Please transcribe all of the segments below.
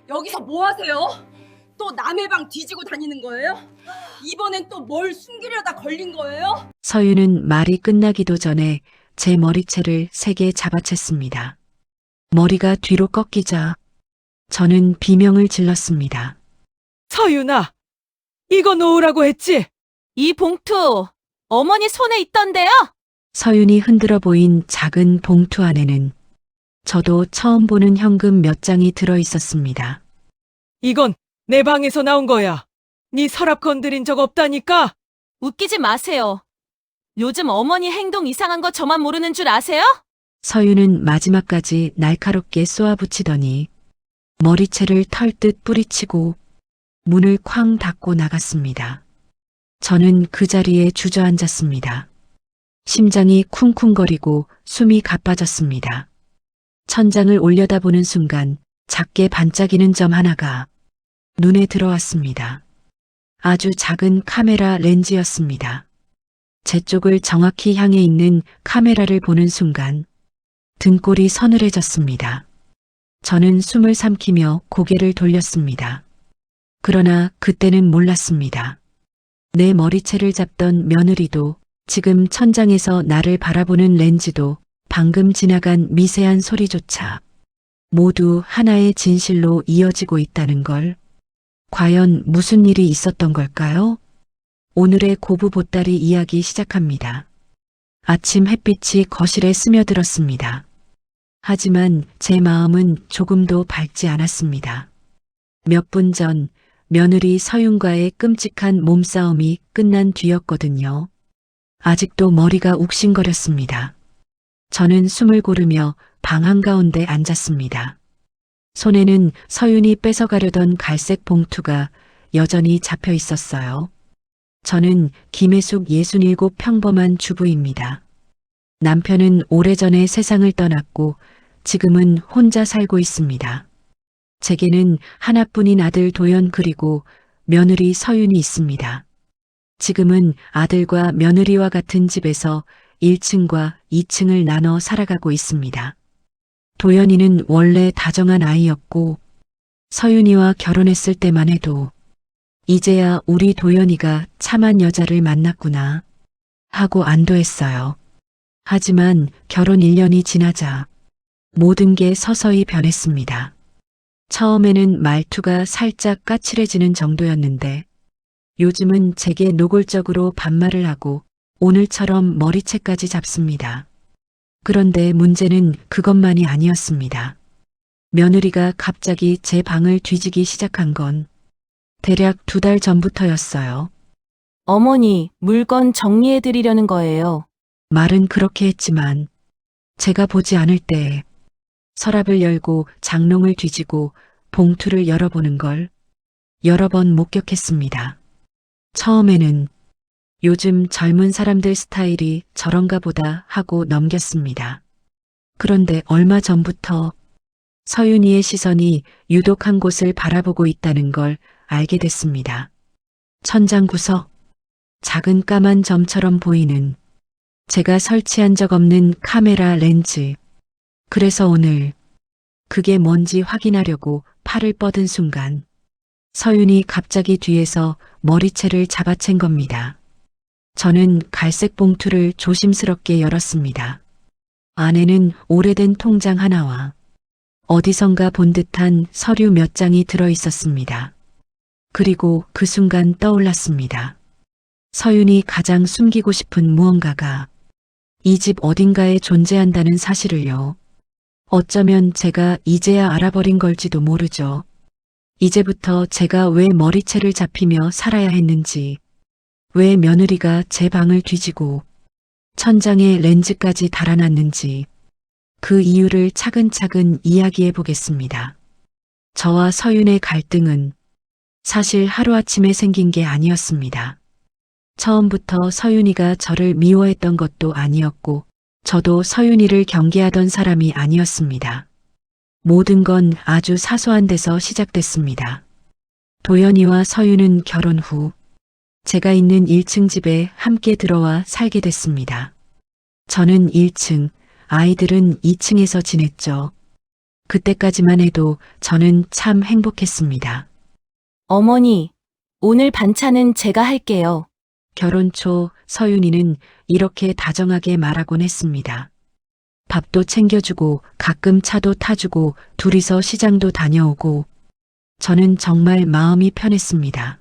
여기서 뭐 하세요? 또 남의 방 뒤지고 다니는 거예요? 이번엔 또 뭘 숨기려다 걸린 거예요? 서윤은 말이 끝나기도 전에 제 머리채를 세게 잡아챘습니다. 머리가 뒤로 꺾이자 저는 비명을 질렀습니다. 서윤아, 이거 놓으라고 했지? 이 봉투 어머니 손에 있던데요? 서윤이 흔들어 보인 작은 봉투 안에는 저도 처음 보는 현금 몇 장이 들어 있었습니다. 이건 내 방에서 나온 거야. 네 서랍 건드린 적 없다니까? 웃기지 마세요. 요즘 어머니 행동 이상한 거 저만 모르는 줄 아세요? 서윤은 마지막까지 날카롭게 쏘아붙이더니 머리채를 털듯 뿌리치고 문을 쾅 닫고 나갔습니다. 저는 그 자리에 주저앉았습니다. 심장이 쿵쿵거리고 숨이 가빠졌습니다. 천장을 올려다보는 순간 작게 반짝이는 점 하나가 눈에 들어왔습니다. 아주 작은 카메라 렌즈였습니다. 제 쪽을 정확히 향해 있는 카메라를 보는 순간 등골이 서늘해졌습니다. 저는 숨을 삼키며 고개를 돌렸습니다. 그러나 그때는 몰랐습니다. 내 머리채를 잡던 며느리도 지금 천장에서 나를 바라보는 렌즈도 방금 지나간 미세한 소리조차 모두 하나의 진실로 이어지고 있다는 걸. 과연 무슨 일이 있었던 걸까요? 오늘의 고부 보따리 이야기 시작합니다. 아침 햇빛이 거실에 스며들었습니다. 하지만 제 마음은 조금도 밝지 않았습니다. 몇 분 전 며느리 서윤과의 끔찍한 몸싸움이 끝난 뒤였거든요. 아직도 머리가 욱신거렸습니다. 저는 숨을 고르며 방 한가운데 앉았습니다. 손에는 서윤이 뺏어가려던 갈색 봉투가 여전히 잡혀 있었어요. 저는 김혜숙 67 평범한 주부입니다. 남편은 오래전에 세상을 떠났고 지금은 혼자 살고 있습니다. 제게는 하나뿐인 아들 도연 그리고 며느리 서윤이 있습니다. 지금은 아들과 며느리와 같은 집에서 1층과 2층을 나눠 살아가고 있습니다. 도연이는 원래 다정한 아이였고 서윤이와 결혼했을 때만 해도 이제야 우리 도연이가 참한 여자를 만났구나 하고 안도했어요. 하지만 결혼 1년이 지나자 모든 게 서서히 변했습니다. 처음에는 말투가 살짝 까칠해지는 정도였는데 요즘은 제게 노골적으로 반말을 하고 오늘처럼 머리채까지 잡습니다. 그런데 문제는 그것만이 아니었습니다. 며느리가 갑자기 제 방을 뒤지기 시작한 건 대략 2달 전부터였어요. 어머니 물건 정리해드리려는 거예요. 말은 그렇게 했지만 제가 보지 않을 때 서랍을 열고 장롱을 뒤지고 봉투를 열어보는 걸 여러 번 목격했습니다. 처음에는 요즘 젊은 사람들 스타일이 저런가 보다 하고 넘겼습니다. 그런데 얼마 전부터 서윤이의 시선이 유독 한 곳을 바라보고 있다는 걸 알게 됐습니다. 천장 구석, 작은 까만 점처럼 보이는 제가 설치한 적 없는 카메라 렌즈. 그래서 오늘 그게 뭔지 확인하려고 팔을 뻗은 순간 서윤이 갑자기 뒤에서 머리채를 잡아챈 겁니다. 저는 갈색 봉투를 조심스럽게 열었습니다. 안에는 오래된 통장 하나와 어디선가 본 듯한 서류 몇 장이 들어 있었습니다. 그리고 그 순간 떠올랐습니다. 서윤이 가장 숨기고 싶은 무언가가 이 집 어딘가에 존재한다는 사실을요. 어쩌면 제가 이제야 알아버린 걸지도 모르죠. 이제부터 제가 왜 머리채를 잡히며 살아야 했는지, 왜 며느리가 제 방을 뒤지고 천장에 렌즈까지 달아놨는지 그 이유를 차근차근 이야기해 보겠습니다. 저와 서윤의 갈등은 사실 하루아침에 생긴 게 아니었습니다. 처음부터 서윤이가 저를 미워했던 것도 아니었고 저도 서윤이를 경계하던 사람이 아니었습니다. 모든 건 아주 사소한 데서 시작됐습니다. 도연이와 서윤은 결혼 후 제가 있는 1층 집에 함께 들어와 살게 됐습니다. 저는 1층, 아이들은 2층에서 지냈죠. 그때까지만 해도 저는 참 행복했습니다. 어머니, 오늘 반찬은 제가 할게요. 결혼 초 서윤이는 이렇게 다정하게 말하곤 했습니다. 밥도 챙겨주고 가끔 차도 타주고 둘이서 시장도 다녀오고 저는 정말 마음이 편했습니다.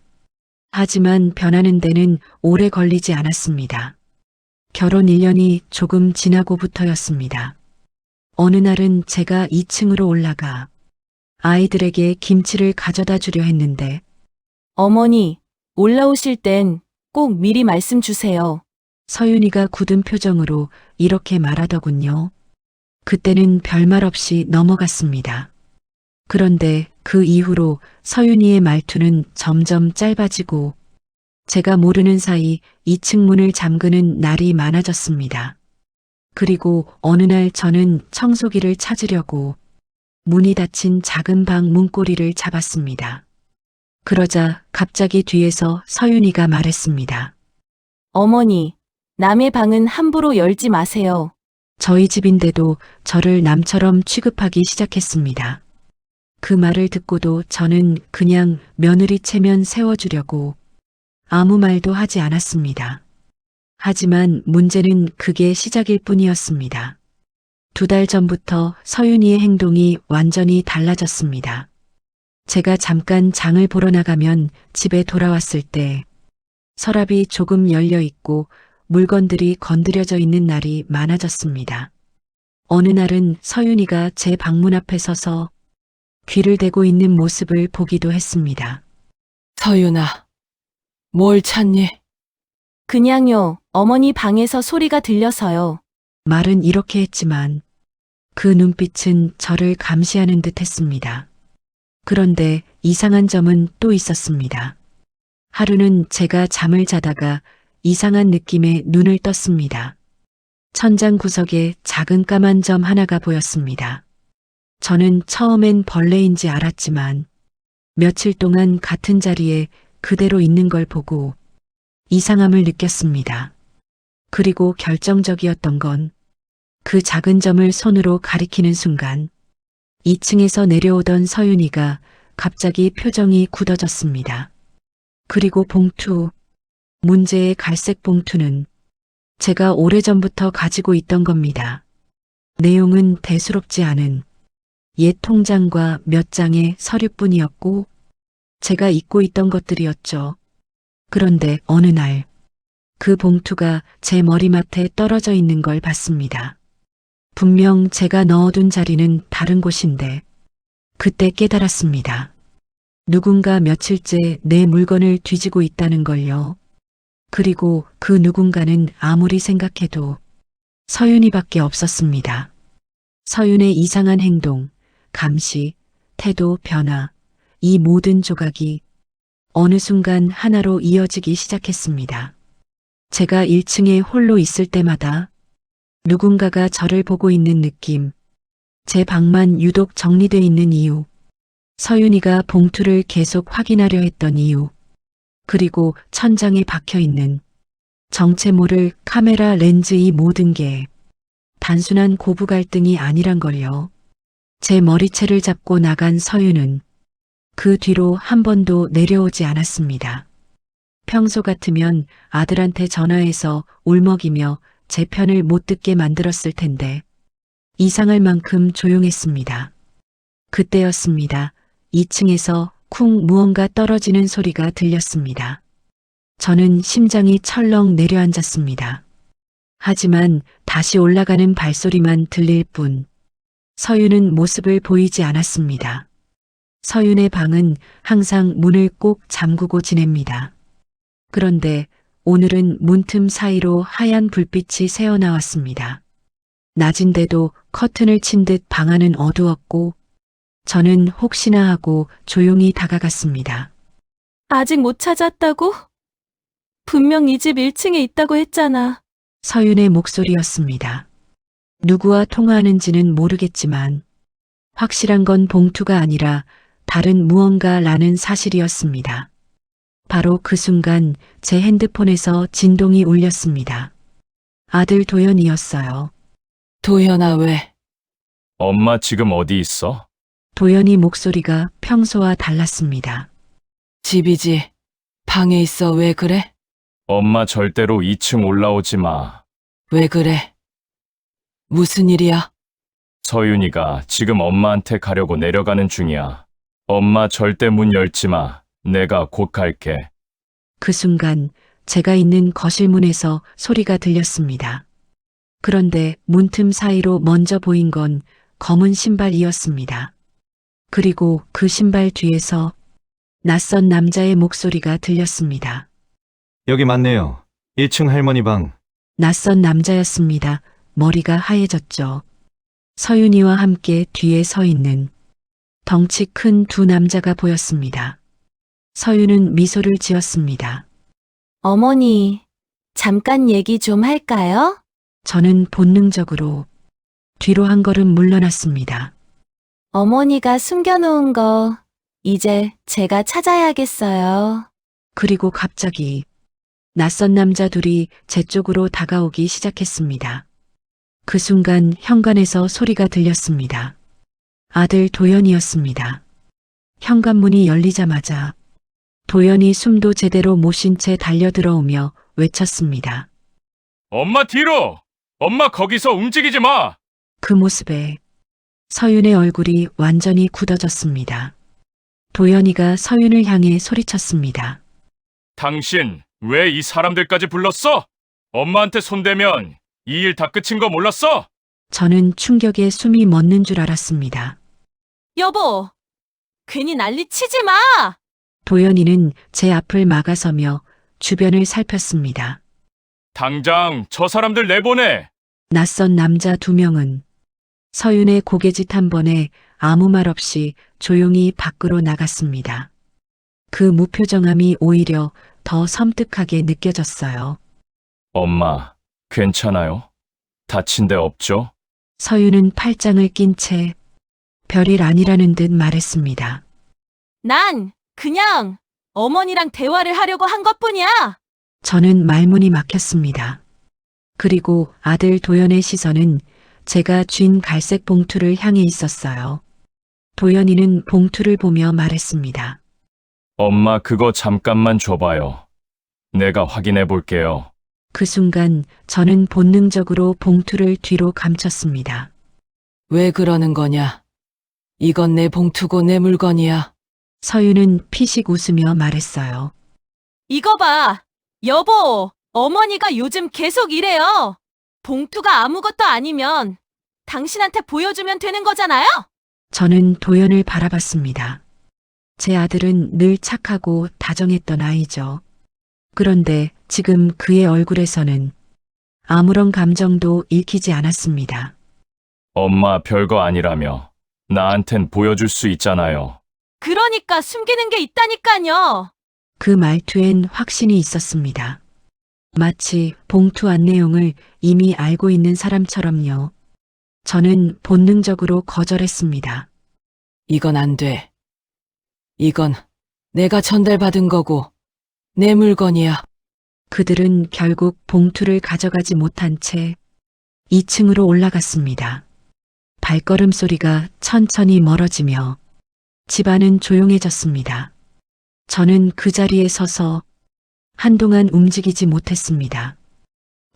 하지만 변하는 데는 오래 걸리지 않았습니다. 결혼 1년이 조금 지나고부터였습니다. 어느 날은 제가 2층으로 올라가 아이들에게 김치를 가져다 주려 했는데 어머니, 올라오실 땐 꼭 미리 말씀 주세요. 서윤이가 굳은 표정으로 이렇게 말하더군요. 그때는 별말 없이 넘어갔습니다. 그런데 그 이후로 서윤이의 말투는 점점 짧아지고 제가 모르는 사이 2층 문을 잠그는 날이 많아졌습니다. 그리고 어느 날 저는 청소기를 찾으려고 문이 닫힌 작은 방 문고리를 잡았습니다. 그러자 갑자기 뒤에서 서윤이가 말했습니다. 어머니, 남의 방은 함부로 열지 마세요. 저희 집인데도 저를 남처럼 취급하기 시작했습니다. 그 말을 듣고도 저는 그냥 며느리 체면 세워주려고 아무 말도 하지 않았습니다. 하지만 문제는 그게 시작일 뿐이었습니다. 2달 전부터 서윤이의 행동이 완전히 달라졌습니다. 제가 잠깐 장을 보러 나가면 집에 돌아왔을 때 서랍이 조금 열려 있고 물건들이 건드려져 있는 날이 많아졌습니다. 어느 날은 서윤이가 제 방문 앞에 서서 귀를 대고 있는 모습을 보기도 했습니다. 서윤아, 뭘 찾니? 그냥요, 어머니 방에서 소리가 들려서요. 말은 이렇게 했지만 그 눈빛은 저를 감시하는 듯 했습니다. 그런데 이상한 점은 또 있었습니다. 하루는 제가 잠을 자다가 이상한 느낌에 눈을 떴습니다. 천장 구석에 작은 까만 점 하나가 보였습니다. 저는 처음엔 벌레인지 알았지만 며칠 동안 같은 자리에 그대로 있는 걸 보고 이상함을 느꼈습니다. 그리고 결정적이었던 건 그 작은 점을 손으로 가리키는 순간 2층에서 내려오던 서윤이가 갑자기 표정이 굳어졌습니다. 그리고 봉투, 문제의 갈색 봉투는 제가 오래전부터 가지고 있던 겁니다. 내용은 대수롭지 않은 옛 통장과 몇 장의 서류뿐이었고 제가 잊고 있던 것들이었죠. 그런데 어느 날 그 봉투가 제 머리맡에 떨어져 있는 걸 봤습니다. 분명 제가 넣어둔 자리는 다른 곳인데 그때 깨달았습니다. 누군가 며칠째 내 물건을 뒤지고 있다는 걸요. 그리고 그 누군가는 아무리 생각해도 서윤이밖에 없었습니다. 서윤의 이상한 행동, 감시, 태도 변화, 이 모든 조각이 어느 순간 하나로 이어지기 시작했습니다. 제가 1층에 홀로 있을 때마다 누군가가 저를 보고 있는 느낌, 제 방만 유독 정리돼 있는 이유, 서윤이가 봉투를 계속 확인하려 했던 이유, 그리고 천장에 박혀 있는 정체 모를 카메라 렌즈 이 모든 게 단순한 고부 갈등이 아니란 걸요. 제 머리채를 잡고 나간 서윤은 그 뒤로 한 번도 내려오지 않았습니다. 평소 같으면 아들한테 전화해서 울먹이며 제 편을 못 듣게 만들었을 텐데 이상할 만큼 조용했습니다. 그때였습니다. 2층에서 쿵 무언가 떨어지는 소리가 들렸습니다. 저는 심장이 철렁 내려앉았습니다. 하지만 다시 올라가는 발소리만 들릴 뿐 서윤은 모습을 보이지 않았습니다. 서윤의 방은 항상 문을 꼭 잠그고 지냅니다. 그런데 오늘은 문틈 사이로 하얀 불빛이 새어나왔습니다. 낮인데도 커튼을 친 듯 방 안은 어두웠고 저는 혹시나 하고 조용히 다가갔습니다. 아직 못 찾았다고? 분명 이 집 1층에 있다고 했잖아. 서윤의 목소리였습니다. 누구와 통화하는지는 모르겠지만 확실한 건 봉투가 아니라 다른 무언가라는 사실이었습니다. 바로 그 순간 제 핸드폰에서 진동이 울렸습니다. 아들 도연이었어요. 도연아 왜? 엄마 지금 어디 있어? 도연이 목소리가 평소와 달랐습니다. 집이지. 방에 있어. 왜 그래? 엄마 절대로 2층 올라오지 마. 왜 그래? 무슨 일이야? 서윤이가 지금 엄마한테 가려고 내려가는 중이야. 엄마 절대 문 열지 마. 내가 곧 갈게. 그 순간 제가 있는 거실문에서 소리가 들렸습니다. 그런데 문틈 사이로 먼저 보인 건 검은 신발이었습니다. 그리고 그 신발 뒤에서 낯선 남자의 목소리가 들렸습니다. 여기 맞네요. 1층 할머니 방. 낯선 남자였습니다. 머리가 하얘졌죠. 서윤이와 함께 뒤에 서 있는 덩치 큰 두 남자가 보였습니다. 서윤은 미소를 지었습니다. 어머니, 잠깐 얘기 좀 할까요? 저는 본능적으로 뒤로 한 걸음 물러났습니다. 어머니가 숨겨놓은 거 이제 제가 찾아야겠어요. 그리고 갑자기 낯선 남자 둘이 제 쪽으로 다가오기 시작했습니다. 그 순간 현관에서 소리가 들렸습니다. 아들 도연이었습니다. 현관문이 열리자마자 도연이 숨도 제대로 못 쉰 채 달려들어오며 외쳤습니다. 엄마 뒤로! 엄마 거기서 움직이지 마! 그 모습에 서윤의 얼굴이 완전히 굳어졌습니다. 도연이가 서윤을 향해 소리쳤습니다. 당신 왜 이 사람들까지 불렀어? 엄마한테 손대면 이 일 다 끝인 거 몰랐어? 저는 충격에 숨이 멎는 줄 알았습니다. 여보, 괜히 난리 치지 마! 도연이는 제 앞을 막아서며 주변을 살폈습니다. 당장 저 사람들 내보내! 낯선 남자 두 명은 서윤의 고개짓 한 번에 아무 말 없이 조용히 밖으로 나갔습니다. 그 무표정함이 오히려 더 섬뜩하게 느껴졌어요. 엄마, 괜찮아요? 다친 데 없죠? 서윤은 팔짱을 낀 채 별일 아니라는 듯 말했습니다. 난 그냥 어머니랑 대화를 하려고 한 것뿐이야. 저는 말문이 막혔습니다. 그리고 아들 도연의 시선은 제가 쥔 갈색 봉투를 향해 있었어요. 도연이는 봉투를 보며 말했습니다. 엄마 그거 잠깐만 줘봐요. 내가 확인해 볼게요. 그 순간 저는 본능적으로 봉투를 뒤로 감췄습니다. 왜 그러는 거냐? 이건 내 봉투고 내 물건이야. 서윤은 피식 웃으며 말했어요. 이거 봐. 여보, 어머니가 요즘 계속 이래요. 봉투가 아무것도 아니면 당신한테 보여주면 되는 거잖아요? 저는 도연을 바라봤습니다. 제 아들은 늘 착하고 다정했던 아이죠. 그런데 지금 그의 얼굴에서는 아무런 감정도 읽히지 않았습니다. 엄마 별거 아니라며. 나한텐 보여줄 수 있잖아요. 그러니까 숨기는 게 있다니까요. 그 말투엔 확신이 있었습니다. 마치 봉투 안 내용을 이미 알고 있는 사람처럼요. 저는 본능적으로 거절했습니다. 이건 안 돼. 이건 내가 전달받은 거고 내 물건이야. 그들은 결국 봉투를 가져가지 못한 채 2층으로 올라갔습니다. 발걸음 소리가 천천히 멀어지며 집안은 조용해졌습니다. 저는 그 자리에 서서 한동안 움직이지 못했습니다.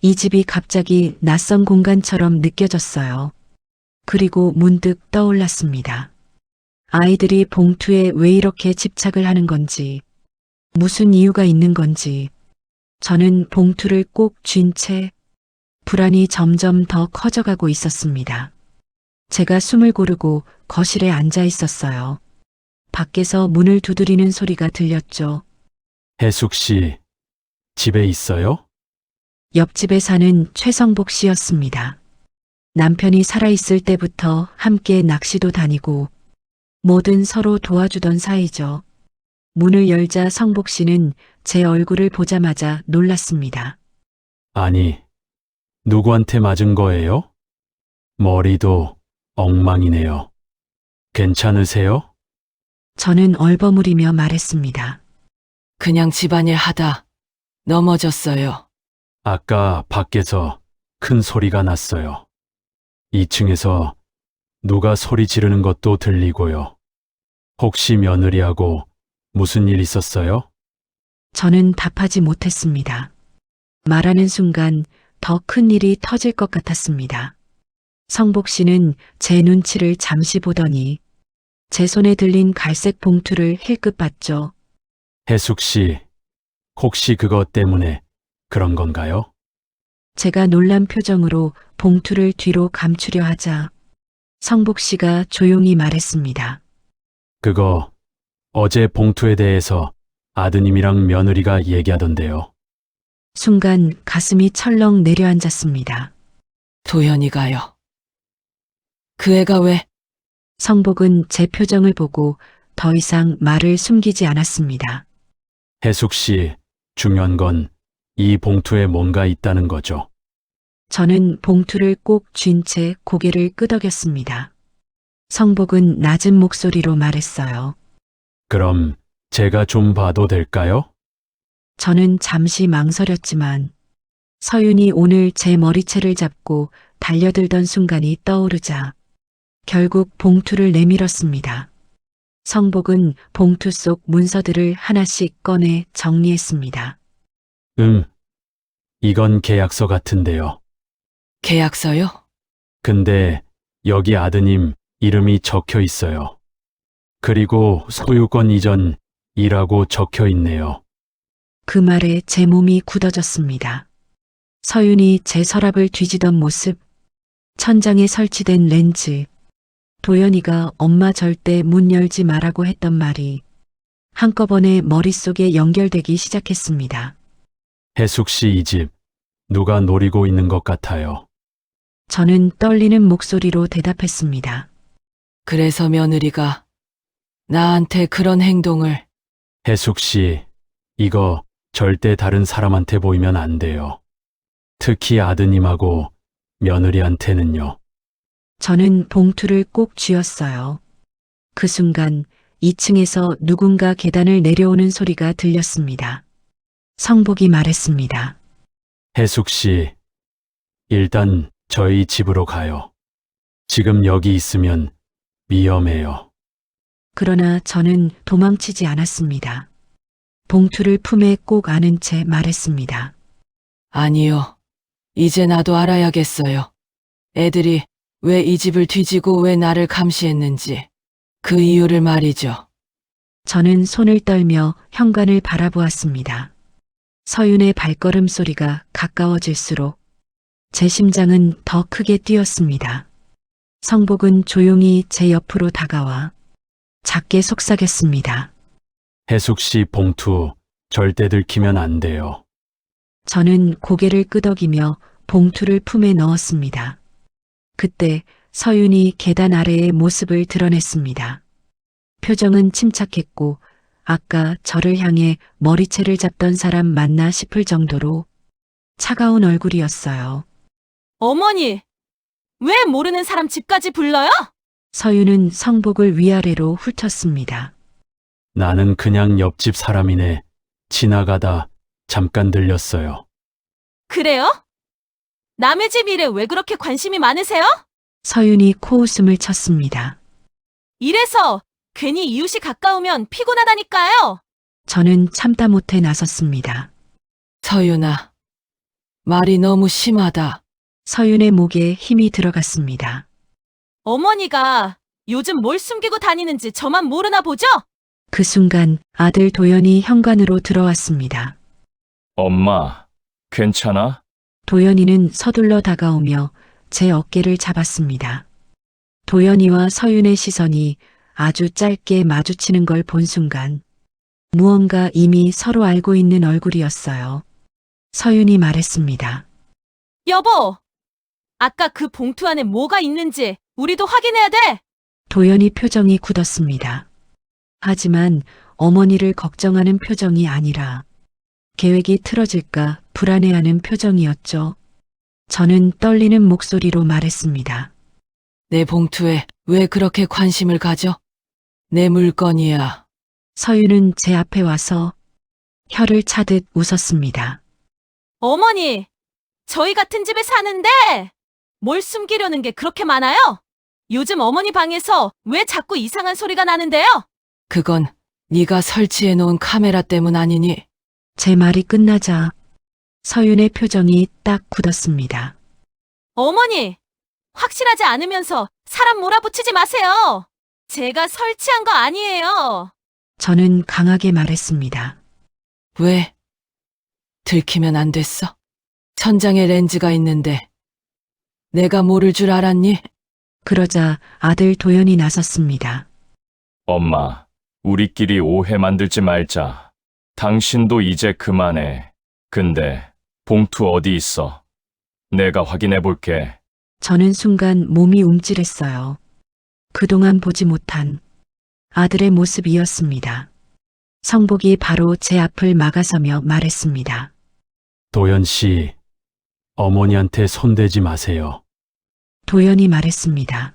이 집이 갑자기 낯선 공간처럼 느껴졌어요. 그리고 문득 떠올랐습니다. 아이들이 봉투에 왜 이렇게 집착을 하는 건지, 무슨 이유가 있는 건지, 저는 봉투를 꼭 쥔 채 불안이 점점 더 커져가고 있었습니다. 제가 숨을 고르고 거실에 앉아 있었어요. 밖에서 문을 두드리는 소리가 들렸죠. 혜숙 씨, 집에 있어요? 옆집에 사는 최성복 씨였습니다. 남편이 살아있을 때부터 함께 낚시도 다니고 뭐든 서로 도와주던 사이죠. 문을 열자 성복 씨는 제 얼굴을 보자마자 놀랐습니다. 아니, 누구한테 맞은 거예요? 머리도 엉망이네요. 괜찮으세요? 저는 얼버무리며 말했습니다. 그냥 집안일 하다 넘어졌어요. 아까 밖에서 큰 소리가 났어요. 2층에서 누가 소리 지르는 것도 들리고요. 혹시 며느리하고 무슨 일 있었어요? 저는 답하지 못했습니다. 말하는 순간 더 큰 일이 터질 것 같았습니다. 성복 씨는 제 눈치를 잠시 보더니 제 손에 들린 갈색 봉투를 힐끗 봤죠. 혜숙 씨, 혹시 그것 때문에 그런 건가요? 제가 놀란 표정으로 봉투를 뒤로 감추려 하자 성복 씨가 조용히 말했습니다. 그거 어제 봉투에 대해서 아드님이랑 며느리가 얘기하던데요. 순간 가슴이 철렁 내려앉았습니다. 도연이가요. 그 애가 왜? 성복은 제 표정을 보고 더 이상 말을 숨기지 않았습니다. 혜숙 씨, 중요한 건 이 봉투에 뭔가 있다는 거죠. 저는 봉투를 꼭 쥔 채 고개를 끄덕였습니다. 성복은 낮은 목소리로 말했어요. 그럼 제가 좀 봐도 될까요? 저는 잠시 망설였지만 서윤이 오늘 제 머리채를 잡고 달려들던 순간이 떠오르자 결국 봉투를 내밀었습니다. 성복은 봉투 속 문서들을 하나씩 꺼내 정리했습니다. 이건 계약서 같은데요. 계약서요? 근데 여기 아드님 이름이 적혀 있어요. 그리고 소유권 이전이라고 적혀 있네요. 그 말에 제 몸이 굳어졌습니다. 서윤이 제 서랍을 뒤지던 모습, 천장에 설치된 렌즈, 도연이가 엄마 절대 문 열지 말라고 했던 말이 한꺼번에 머릿속에 연결되기 시작했습니다. 혜숙 씨 이 집 누가 노리고 있는 것 같아요. 저는 떨리는 목소리로 대답했습니다. 그래서 며느리가 나한테 그런 행동을. 혜숙 씨, 이거 절대 다른 사람한테 보이면 안 돼요. 특히 아드님하고 며느리한테는요. 저는 봉투를 꼭 쥐었어요. 그 순간 2층에서 누군가 계단을 내려오는 소리가 들렸습니다. 성복이 말했습니다. 혜숙 씨, 일단 저희 집으로 가요. 지금 여기 있으면 위험해요. 그러나 저는 도망치지 않았습니다. 봉투를 품에 꼭 안은 채 말했습니다. 아니요. 이제 나도 알아야겠어요. 애들이 왜 이 집을 뒤지고 왜 나를 감시했는지. 그 이유를 말이죠. 저는 손을 떨며 현관을 바라보았습니다. 서윤의 발걸음 소리가 가까워질수록 제 심장은 더 크게 뛰었습니다. 성복은 조용히 제 옆으로 다가와 작게 속삭였습니다. 혜숙 씨 봉투 절대 들키면 안 돼요. 저는 고개를 끄덕이며 봉투를 품에 넣었습니다. 그때 서윤이 계단 아래의 모습을 드러냈습니다. 표정은 침착했고 아까 저를 향해 머리채를 잡던 사람 맞나 싶을 정도로 차가운 얼굴이었어요. 어머니, 왜 모르는 사람 집까지 불러요? 서윤은 성복을 위아래로 훑었습니다. 나는 그냥 옆집 사람이네. 지나가다 잠깐 들렸어요. 그래요? 남의 집 일에 왜 그렇게 관심이 많으세요? 서윤이 코웃음을 쳤습니다. 이래서 괜히 이웃이 가까우면 피곤하다니까요. 저는 참다 못해 나섰습니다. 서윤아, 말이 너무 심하다. 서윤의 목에 힘이 들어갔습니다. 어머니가 요즘 뭘 숨기고 다니는지 저만 모르나 보죠? 그 순간 아들 도연이 현관으로 들어왔습니다. 엄마, 괜찮아? 도연이는 서둘러 다가오며 제 어깨를 잡았습니다. 도연이와 서윤의 시선이 아주 짧게 마주치는 걸 본 순간 무언가 이미 서로 알고 있는 얼굴이었어요. 서윤이 말했습니다. 여보, 아까 그 봉투 안에 뭐가 있는지 우리도 확인해야 돼. 도연이 표정이 굳었습니다. 하지만 어머니를 걱정하는 표정이 아니라 계획이 틀어질까 불안해하는 표정이었죠. 저는 떨리는 목소리로 말했습니다. 내 봉투에 왜 그렇게 관심을 가져? 내 물건이야. 서윤은 제 앞에 와서 혀를 차듯 웃었습니다. 어머니, 저희 같은 집에 사는데 뭘 숨기려는 게 그렇게 많아요? 요즘 어머니 방에서 왜 자꾸 이상한 소리가 나는데요? 그건 네가 설치해 놓은 카메라 때문 아니니? 제 말이 끝나자 서윤의 표정이 딱 굳었습니다. 어머니, 확실하지 않으면서 사람 몰아붙이지 마세요. 제가 설치한 거 아니에요. 저는 강하게 말했습니다. 왜? 들키면 안 됐어? 천장에 렌즈가 있는데 내가 모를 줄 알았니? 그러자 아들 도연이 나섰습니다. 엄마, 우리끼리 오해 만들지 말자. 당신도 이제 그만해. 근데 봉투 어디 있어? 내가 확인해 볼게. 저는 순간 몸이 움찔했어요. 그동안 보지 못한 아들의 모습이었습니다. 성복이 바로 제 앞을 막아서며 말했습니다. 도연 씨, 어머니한테 손대지 마세요. 도연이 말했습니다.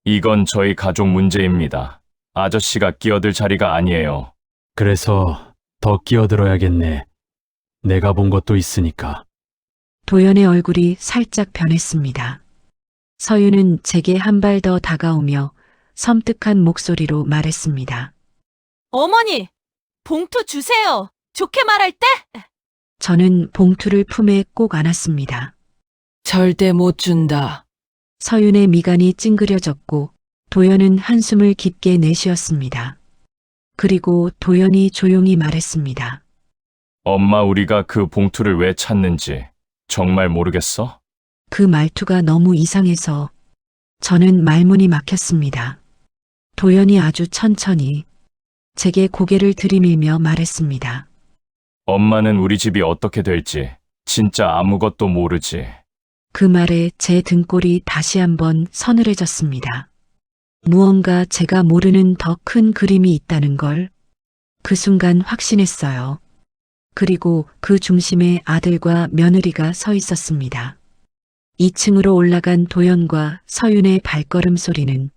이건 저희 가족 문제입니다. 아저씨가 끼어들 자리가 아니에요. 그래서 더 끼어들어야겠네. 내가 본 것도 있으니까. 도연의 얼굴이 살짝 변했습니다. 서윤은 제게 한 발 더 다가오며 섬뜩한 목소리로 말했습니다. 어머니, 봉투 주세요. 좋게 말할 때? 저는 봉투를 품에 꼭 안았습니다. 절대 못 준다. 서윤의 미간이 찡그려졌고 도연은 한숨을 깊게 내쉬었습니다. 그리고 도연이 조용히 말했습니다. 엄마, 우리가 그 봉투를 왜 찾는지 정말 모르겠어? 그 말투가 너무 이상해서 저는 말문이 막혔습니다. 도연이 아주 천천히 제게 고개를 들이밀며 말했습니다. 엄마는 우리 집이 어떻게 될지 진짜 아무것도 모르지. 그 말에 제 등골이 다시 한번 서늘해졌습니다. 무언가 제가 모르는 더 큰 그림이 있다는 걸 그 순간 확신했어요. 그리고 그 중심에 아들과 며느리가 서 있었습니다. 2층으로 올라간 도연과 서윤의 발걸음 소리는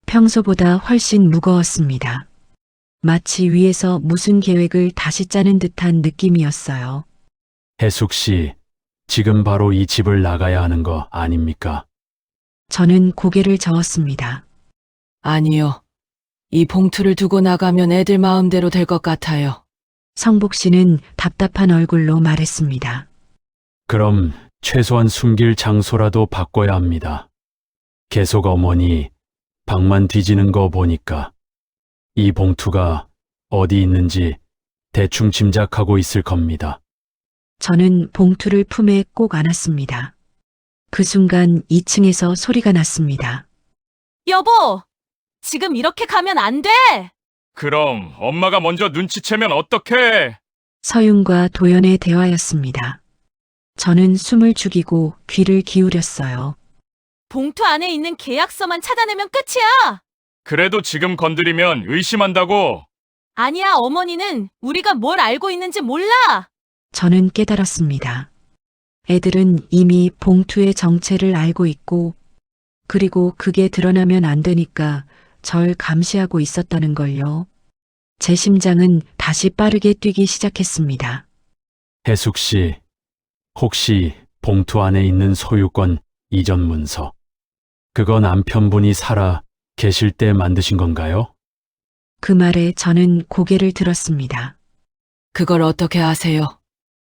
평소보다 훨씬 무거웠습니다. 마치 위에서 무슨 계획을 다시 짜는 듯한 느낌이었어요. 혜숙 씨, 지금 바로 이 집을 나가야 하는 거 아닙니까? 저는 고개를 저었습니다. 아니요. 이 봉투를 두고 나가면 애들 마음대로 될 것 같아요. 성복 씨는 답답한 얼굴로 말했습니다. 그럼 최소한 숨길 장소라도 바꿔야 합니다. 계속 어머니 방만 뒤지는 거 보니까 이 봉투가 어디 있는지 대충 짐작하고 있을 겁니다. 저는 봉투를 품에 꼭 안았습니다. 그 순간 2층에서 소리가 났습니다. 여보, 지금 이렇게 가면 안 돼. 그럼 엄마가 먼저 눈치채면 어떡해? 서윤과 도연의 대화였습니다. 저는 숨을 죽이고 귀를 기울였어요. 봉투 안에 있는 계약서만 찾아내면 끝이야. 그래도 지금 건드리면 의심한다고. 아니야, 어머니는 우리가 뭘 알고 있는지 몰라. 저는 깨달았습니다. 애들은 이미 봉투의 정체를 알고 있고, 그리고 그게 드러나면 안 되니까 절 감시하고 있었다는 걸요. 제 심장은 다시 빠르게 뛰기 시작했습니다. 혜숙 씨, 혹시 봉투 안에 있는 소유권 이전 문서, 그거 남편분이 살아 계실 때 만드신 건가요? 그 말에 저는 고개를 들었습니다. 그걸 어떻게 아세요?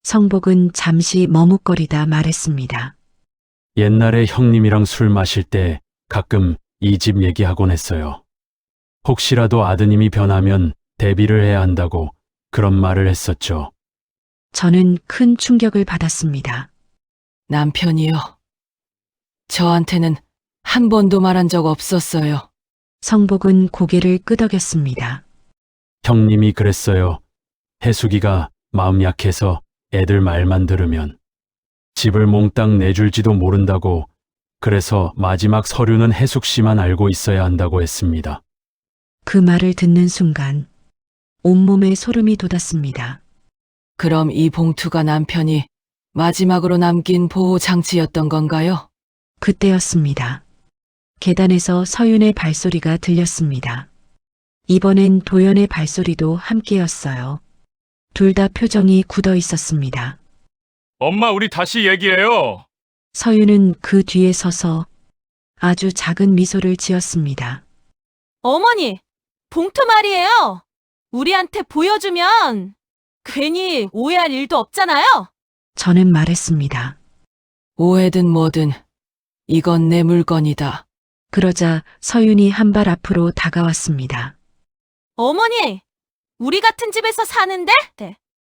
성복은 잠시 머뭇거리다 말했습니다. 옛날에 형님이랑 술 마실 때 가끔 이 집 얘기하곤 했어요. 혹시라도 아드님이 변하면 대비를 해야 한다고 그런 말을 했었죠. 저는 큰 충격을 받았습니다. 남편이요. 저한테는 한 번도 말한 적 없었어요. 성복은 고개를 끄덕였습니다. 형님이 그랬어요. 혜숙이가 마음 약해서 애들 말만 들으면 집을 몽땅 내줄지도 모른다고, 그래서 마지막 서류는 혜숙 씨만 알고 있어야 한다고 했습니다. 그 말을 듣는 순간 온몸에 소름이 돋았습니다. 그럼 이 봉투가 남편이 마지막으로 남긴 보호 장치였던 건가요? 그때였습니다. 계단에서 서윤의 발소리가 들렸습니다. 이번엔 도연의 발소리도 함께였어요. 둘 다 표정이 굳어 있었습니다. 엄마, 우리 다시 얘기해요. 서윤은 그 뒤에 서서 아주 작은 미소를 지었습니다. 어머니, 봉투 말이에요. 우리한테 보여주면 괜히 오해할 일도 없잖아요. 저는 말했습니다. 오해든 뭐든 이건 내 물건이다. 그러자 서윤이 한 발 앞으로 다가왔습니다. 어머니, 우리 같은 집에서 사는데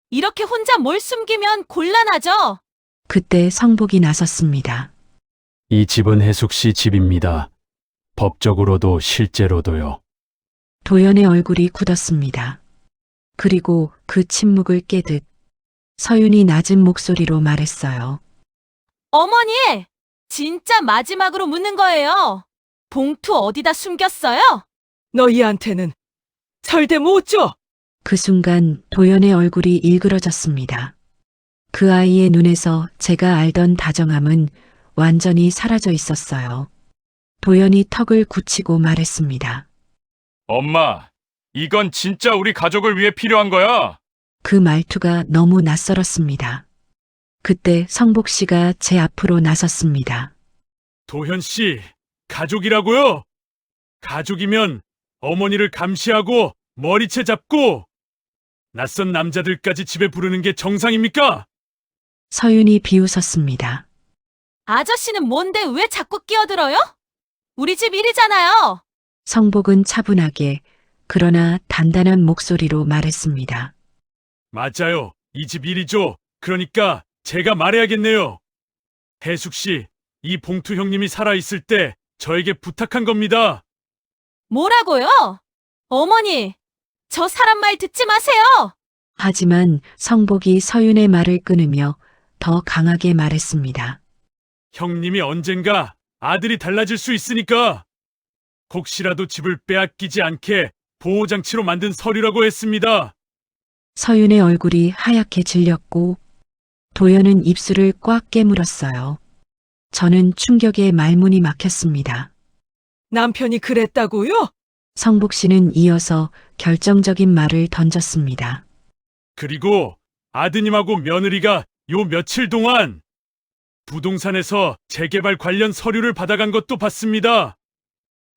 이렇게 혼자 뭘 숨기면 곤란하죠? 그때 성복이 나섰습니다. 이 집은 혜숙 씨 집입니다. 법적으로도 실제로도요. 도연의 얼굴이 굳었습니다. 그리고 그 침묵을 깨듯 서윤이 낮은 목소리로 말했어요. 어머니, 진짜 마지막으로 묻는 거예요. 봉투 어디다 숨겼어요? 너희한테는 절대 못 줘. 그 순간 도연의 얼굴이 일그러졌습니다. 그 아이의 눈에서 제가 알던 다정함은 완전히 사라져 있었어요. 도연이 턱을 굳히고 말했습니다. 엄마, 이건 진짜 우리 가족을 위해 필요한 거야. 그 말투가 너무 낯설었습니다. 그때 성복 씨가 제 앞으로 나섰습니다. 도현 씨, 가족이라고요? 가족이면 어머니를 감시하고 머리채 잡고 낯선 남자들까지 집에 부르는 게 정상입니까? 서윤이 비웃었습니다. 아저씨는 뭔데 왜 자꾸 끼어들어요? 우리 집 일이잖아요. 성복은 차분하게 그러나 단단한 목소리로 말했습니다. 맞아요. 이 집 일이죠. 그러니까 제가 말해야겠네요. 혜숙 씨, 이 봉투 형님이 살아있을 때 저에게 부탁한 겁니다. 뭐라고요? 어머니, 저 사람 말 듣지 마세요. 하지만 성복이 서윤의 말을 끊으며 더 강하게 말했습니다. 형님이 언젠가 아들이 달라질 수 있으니까 혹시라도 집을 빼앗기지 않게 보호장치로 만든 서류라고 했습니다. 서윤의 얼굴이 하얗게 질렸고 도연은 입술을 꽉 깨물었어요. 저는 충격에 말문이 막혔습니다. 남편이 그랬다고요? 성복 씨는 이어서 결정적인 말을 던졌습니다. 그리고 아드님하고 며느리가 요 며칠 동안 부동산에서 재개발 관련 서류를 받아간 것도 봤습니다.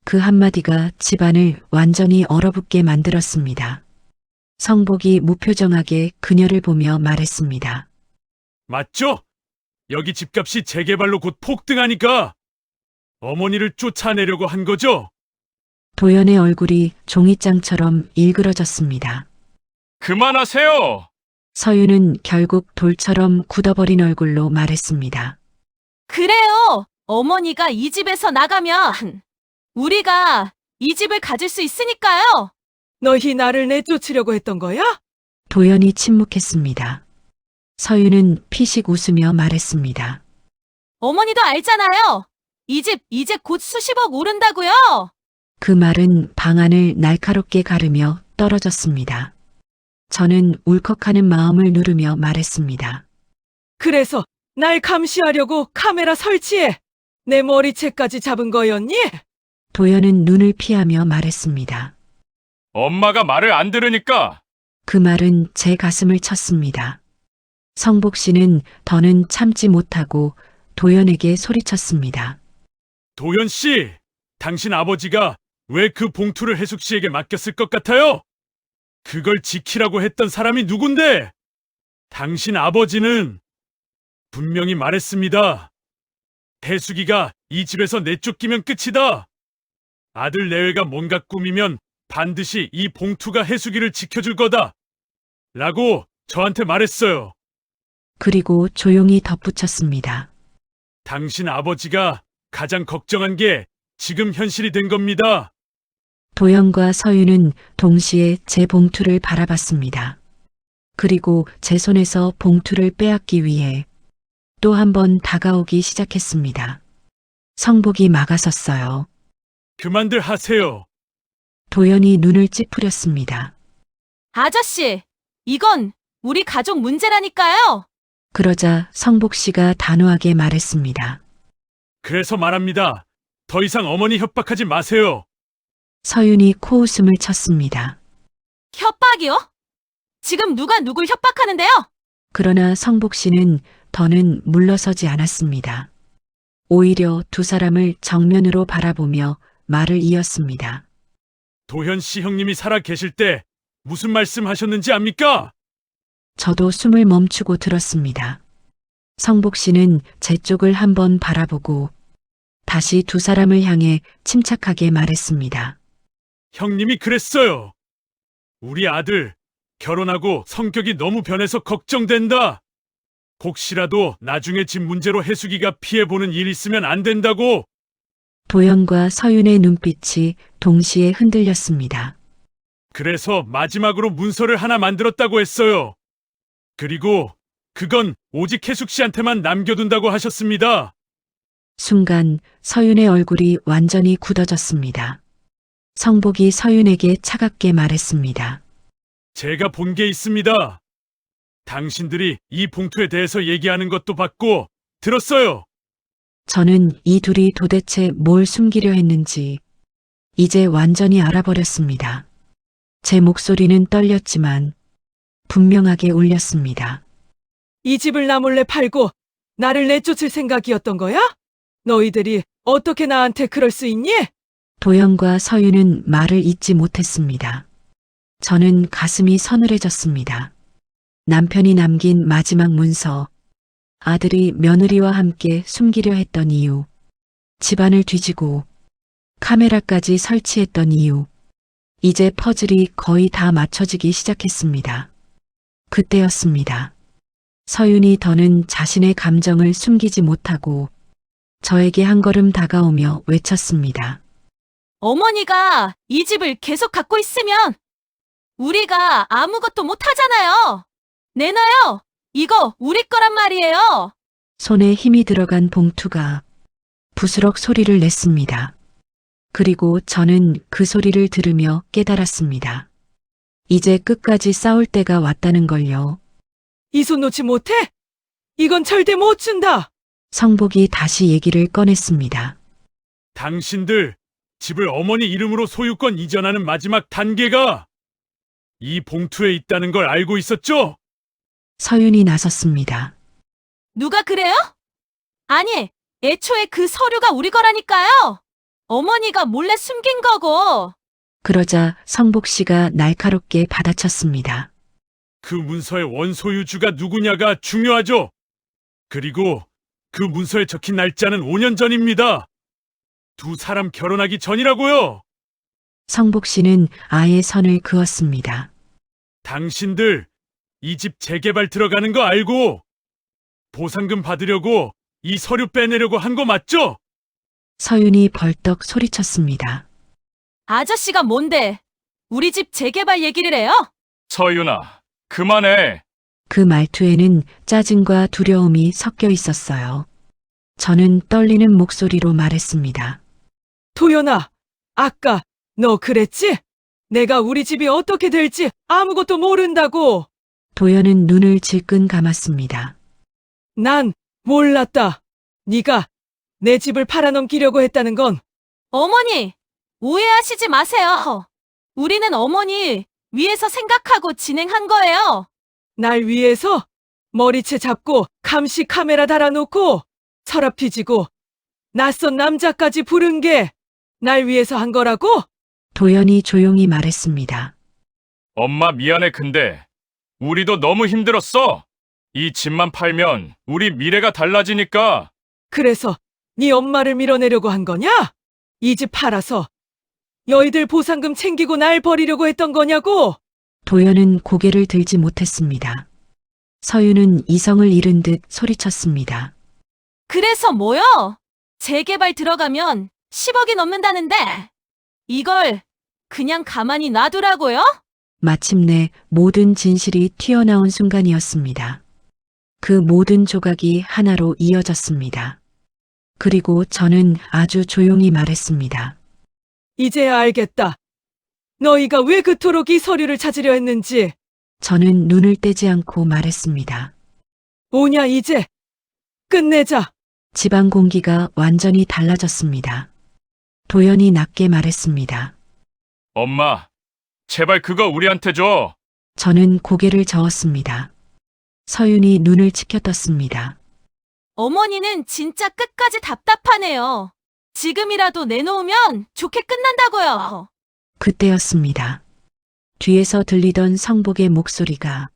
그 한마디가 집안을 완전히 얼어붙게 만들었습니다. 성복이 무표정하게 그녀를 보며 말했습니다. 맞죠? 여기 집값이 재개발로 곧 폭등하니까 어머니를 쫓아내려고 한 거죠? 도연의 얼굴이 종이장처럼 일그러졌습니다. 그만하세요. 서윤은 결국 돌처럼 굳어버린 얼굴로 말했습니다. 그래요. 어머니가 이 집에서 나가면 우리가 이 집을 가질 수 있으니까요. 너희 나를 내쫓으려고 했던 거야? 도연이 침묵했습니다. 서윤은 피식 웃으며 말했습니다. 어머니도 알잖아요. 이 집 이제 곧 수십억 오른다고요. 그 말은 방안을 날카롭게 가르며 떨어졌습니다. 저는 울컥하는 마음을 누르며 말했습니다. 그래서 날 감시하려고 카메라 설치해 내 머리채까지 잡은 거였니? 도연은 눈을 피하며 말했습니다. 엄마가 말을 안 들으니까. 그 말은 제 가슴을 쳤습니다. 성복 씨는 더는 참지 못하고 도연에게 소리쳤습니다. 도현 씨, 당신 아버지가 왜 그 봉투를 혜숙 씨에게 맡겼을 것 같아요? 그걸 지키라고 했던 사람이 누군데? 당신 아버지는 분명히 말했습니다. 혜숙이가 이 집에서 내쫓기면 끝이다. 아들 내외가 뭔가 꾸미면 반드시 이 봉투가 혜숙이를 지켜줄 거다. 라고 저한테 말했어요. 그리고 조용히 덧붙였습니다. 당신 아버지가 가장 걱정한 게 지금 현실이 된 겁니다. 도연과 서윤은 동시에 제 봉투를 바라봤습니다. 그리고 제 손에서 봉투를 빼앗기 위해 또 한 번 다가오기 시작했습니다. 성복이 막아섰어요. 그만들 하세요. 도연이 눈을 찌푸렸습니다. 아저씨, 이건 우리 가족 문제라니까요. 그러자 성복 씨가 단호하게 말했습니다. 그래서 말합니다. 더 이상 어머니 협박하지 마세요. 서윤이 코웃음을 쳤습니다. 협박이요? 지금 누가 누굴 협박하는데요? 그러나 성복 씨는 더는 물러서지 않았습니다. 오히려 두 사람을 정면으로 바라보며 말을 이었습니다. 도현 씨 형님이 살아 계실 때 무슨 말씀 하셨는지 압니까? 저도 숨을 멈추고 들었습니다. 성복 씨는 제 쪽을 한번 바라보고 다시 두 사람을 향해 침착하게 말했습니다. 형님이 그랬어요. 우리 아들 결혼하고 성격이 너무 변해서 걱정된다. 혹시라도 나중에 집 문제로 해수기가 피해보는 일 있으면 안 된다고. 도연과 서윤의 눈빛이 동시에 흔들렸습니다. 그래서 마지막으로 문서를 하나 만들었다고 했어요. 그리고 그건 오직 혜숙 씨한테만 남겨둔다고 하셨습니다. 순간 서윤의 얼굴이 완전히 굳어졌습니다. 성복이 서윤에게 차갑게 말했습니다. 제가 본 게 있습니다. 당신들이 이 봉투에 대해서 얘기하는 것도 봤고 들었어요. 저는 이 둘이 도대체 뭘 숨기려 했는지 이제 완전히 알아버렸습니다. 제 목소리는 떨렸지만 분명하게 울렸습니다. 이 집을 나 몰래 팔고 나를 내쫓을 생각이었던 거야? 너희들이 어떻게 나한테 그럴 수 있니? 도연과 서윤은 말을 잇지 못했습니다. 저는 가슴이 서늘해졌습니다. 남편이 남긴 마지막 문서, 아들이 며느리와 함께 숨기려 했던 이유, 집안을 뒤지고 카메라까지 설치했던 이유, 이제 퍼즐이 거의 다 맞춰지기 시작했습니다. 그때였습니다. 서윤이 더는 자신의 감정을 숨기지 못하고 저에게 한 걸음 다가오며 외쳤습니다. 어머니가 이 집을 계속 갖고 있으면 우리가 아무것도 못 하잖아요. 내놔요. 이거 우리 거란 말이에요. 손에 힘이 들어간 봉투가 부스럭 소리를 냈습니다. 그리고 저는 그 소리를 들으며 깨달았습니다. 이제 끝까지 싸울 때가 왔다는 걸요. 이 손 놓지 못해? 이건 절대 못 준다. 성복이 다시 얘기를 꺼냈습니다. 당신들 집을 어머니 이름으로 소유권 이전하는 마지막 단계가 이 봉투에 있다는 걸 알고 있었죠? 서윤이 나섰습니다. 누가 그래요? 아니, 애초에 그 서류가 우리 거라니까요. 어머니가 몰래 숨긴 거고. 그러자 성복 씨가 날카롭게 받아쳤습니다. 그 문서의 원소유주가 누구냐가 중요하죠. 그리고 그 문서에 적힌 날짜는 5년 전입니다. 두 사람 결혼하기 전이라고요. 성복 씨는 아예 선을 그었습니다. 당신들 이 집 재개발 들어가는 거 알고 보상금 받으려고 이 서류 빼내려고 한 거 맞죠? 서윤이 벌떡 소리쳤습니다. 아저씨가 뭔데? 우리 집 재개발 얘기를 해요? 서윤아, 그만해. 그 말투에는 짜증과 두려움이 섞여 있었어요. 저는 떨리는 목소리로 말했습니다. 도연아, 아까 너 그랬지? 내가 우리 집이 어떻게 될지 아무것도 모른다고. 도연은 눈을 질끈 감았습니다. 난 몰랐다. 네가 내 집을 팔아넘기려고 했다는 건 어머니, 오해하시지 마세요. 우리는 어머니 위해서 생각하고 진행한 거예요. 날 위해서 머리채 잡고 감시 카메라 달아놓고 서랍 뒤지고 낯선 남자까지 부른 게 날 위해서 한 거라고? 도연이 조용히 말했습니다. 엄마 미안해. 근데 우리도 너무 힘들었어. 이 집만 팔면 우리 미래가 달라지니까. 그래서 네 엄마를 밀어내려고 한 거냐? 이 집 팔아서 너희들 보상금 챙기고 날 버리려고 했던 거냐고? 도연은 고개를 들지 못했습니다. 서윤은 이성을 잃은 듯 소리쳤습니다. 그래서 뭐요? 재개발 들어가면 10억이 넘는다는데 이걸 그냥 가만히 놔두라고요? 마침내 모든 진실이 튀어나온 순간이었습니다. 그 모든 조각이 하나로 이어졌습니다. 그리고 저는 아주 조용히 말했습니다. 이제야 알겠다. 너희가 왜 그토록 이 서류를 찾으려 했는지. 저는 눈을 떼지 않고 말했습니다. 오냐 이제. 끝내자. 집안 공기가 완전히 달라졌습니다. 도연이 낮게 말했습니다. 엄마, 제발 그거 우리한테 줘. 저는 고개를 저었습니다. 서윤이 눈을 치켜떴습니다. 어머니는 진짜 끝까지 답답하네요. 지금이라도 내놓으면 좋게 끝난다고요. 그때였습니다. 뒤에서 들리던 성복의 목소리가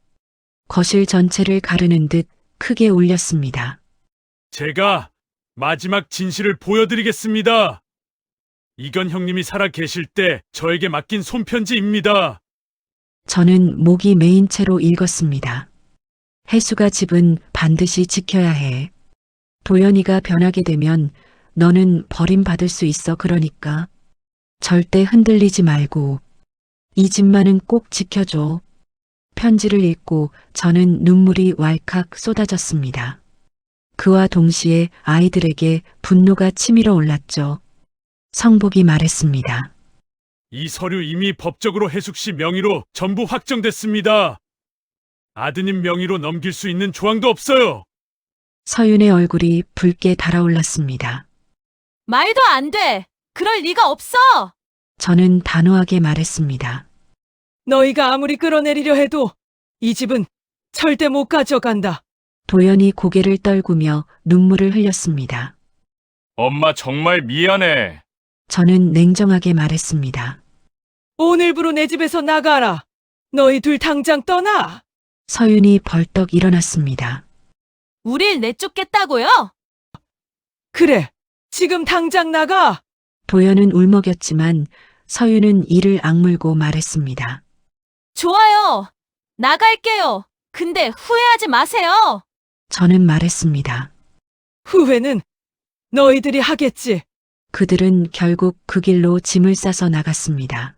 거실 전체를 가르는 듯 크게 울렸습니다. 제가 마지막 진실을 보여드리겠습니다. 이건 형님이 살아 계실 때 저에게 맡긴 손편지입니다. 저는 목이 메인 채로 읽었습니다. 혜수가 집은 반드시 지켜야 해. 도연이가 변하게 되면 너는 버림받을 수 있어. 그러니까 절대 흔들리지 말고 이 집만은 꼭 지켜줘. 편지를 읽고 저는 눈물이 왈칵 쏟아졌습니다. 그와 동시에 아이들에게 분노가 치밀어 올랐죠. 성복이 말했습니다. 이 서류 이미 법적으로 혜숙 씨 명의로 전부 확정됐습니다. 아드님 명의로 넘길 수 있는 조항도 없어요. 서윤의 얼굴이 붉게 달아올랐습니다. 말도 안 돼. 그럴 리가 없어. 저는 단호하게 말했습니다. 너희가 아무리 끌어내리려 해도 이 집은 절대 못 가져간다. 도연이 고개를 떨구며 눈물을 흘렸습니다. 엄마 정말 미안해. 저는 냉정하게 말했습니다. 오늘부로 내 집에서 나가라. 너희 둘 당장 떠나. 서윤이 벌떡 일어났습니다. 우릴 내쫓겠다고요? 그래, 지금 당장 나가. 도연은 울먹였지만 서윤은 이를 악물고 말했습니다. 좋아요. 나갈게요. 근데 후회하지 마세요. 저는 말했습니다. 후회는 너희들이 하겠지. 그들은 결국 그 길로 짐을 싸서 나갔습니다.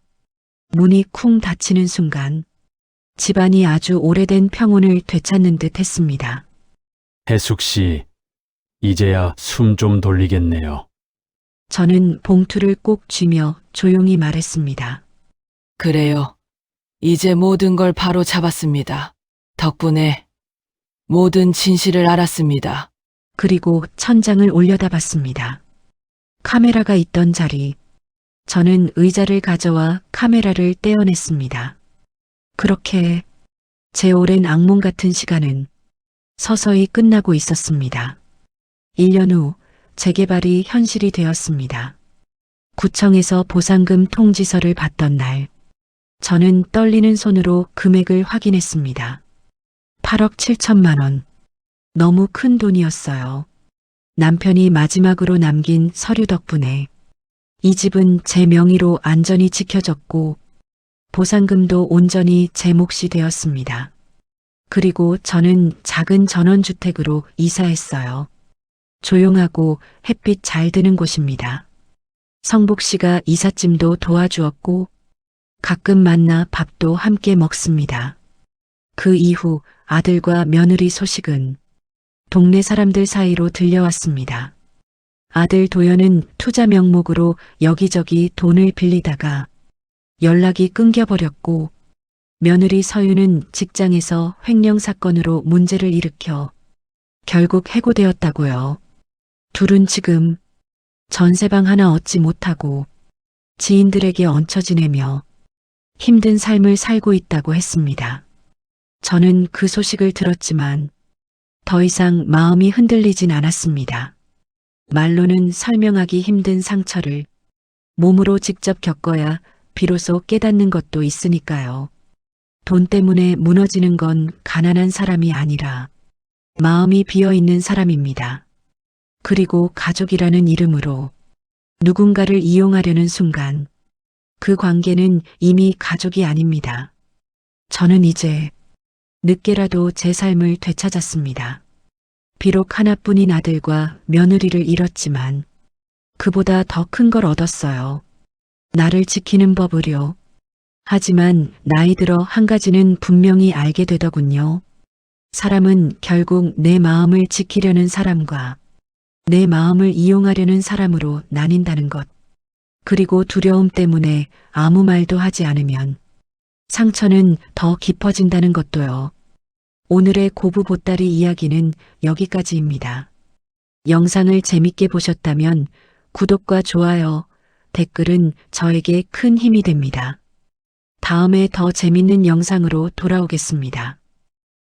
문이 쿵 닫히는 순간 집안이 아주 오래된 평온을 되찾는 듯 했습니다. 혜숙 씨, 이제야 숨 좀 돌리겠네요. 저는 봉투를 꼭 쥐며 조용히 말했습니다. 그래요. 이제 모든 걸 바로 잡았습니다. 덕분에 모든 진실을 알았습니다. 그리고 천장을 올려다봤습니다. 카메라가 있던 자리. 저는 의자를 가져와 카메라를 떼어냈습니다. 그렇게 제 오랜 악몽 같은 시간은 서서히 끝나고 있었습니다. 1년 후 재개발이 현실이 되었습니다. 구청에서 보상금 통지서를 받던 날, 저는 떨리는 손으로 금액을 확인했습니다. 8억 7천만 원. 너무 큰 돈이었어요. 남편이 마지막으로 남긴 서류 덕분에 이 집은 제 명의로 안전히 지켜졌고 보상금도 온전히 제 몫이 되었습니다. 그리고 저는 작은 전원주택으로 이사했어요. 조용하고 햇빛 잘 드는 곳입니다. 성복 씨가 이삿짐도 도와주었고 가끔 만나 밥도 함께 먹습니다. 그 이후 아들과 며느리 소식은 동네 사람들 사이로 들려왔습니다. 아들 도연은 투자 명목으로 여기저기 돈을 빌리다가 연락이 끊겨버렸고 며느리 서윤은 직장에서 횡령 사건으로 문제를 일으켜 결국 해고되었다고요. 둘은 지금 전세방 하나 얻지 못하고 지인들에게 얹혀 지내며 힘든 삶을 살고 있다고 했습니다. 저는 그 소식을 들었지만 더 이상 마음이 흔들리진 않았습니다. 말로는 설명하기 힘든 상처를 몸으로 직접 겪어야 비로소 깨닫는 것도 있으니까요. 돈 때문에 무너지는 건 가난한 사람이 아니라 마음이 비어있는 사람입니다. 그리고 가족이라는 이름으로 누군가를 이용하려는 순간 그 관계는 이미 가족이 아닙니다. 저는 이제 늦게라도 제 삶을 되찾았습니다. 비록 하나뿐인 아들과 며느리를 잃었지만 그보다 더 큰 걸 얻었어요. 나를 지키는 법을요. 하지만 나이 들어 한 가지는 분명히 알게 되더군요. 사람은 결국 내 마음을 지키려는 사람과 내 마음을 이용하려는 사람으로 나뉜다는 것. 그리고 두려움 때문에 아무 말도 하지 않으면 상처는 더 깊어진다는 것도요. 오늘의 고부 보따리 이야기는 여기까지입니다. 영상을 재밌게 보셨다면 구독과 좋아요, 댓글은 저에게 큰 힘이 됩니다. 다음에 더 재밌는 영상으로 돌아오겠습니다.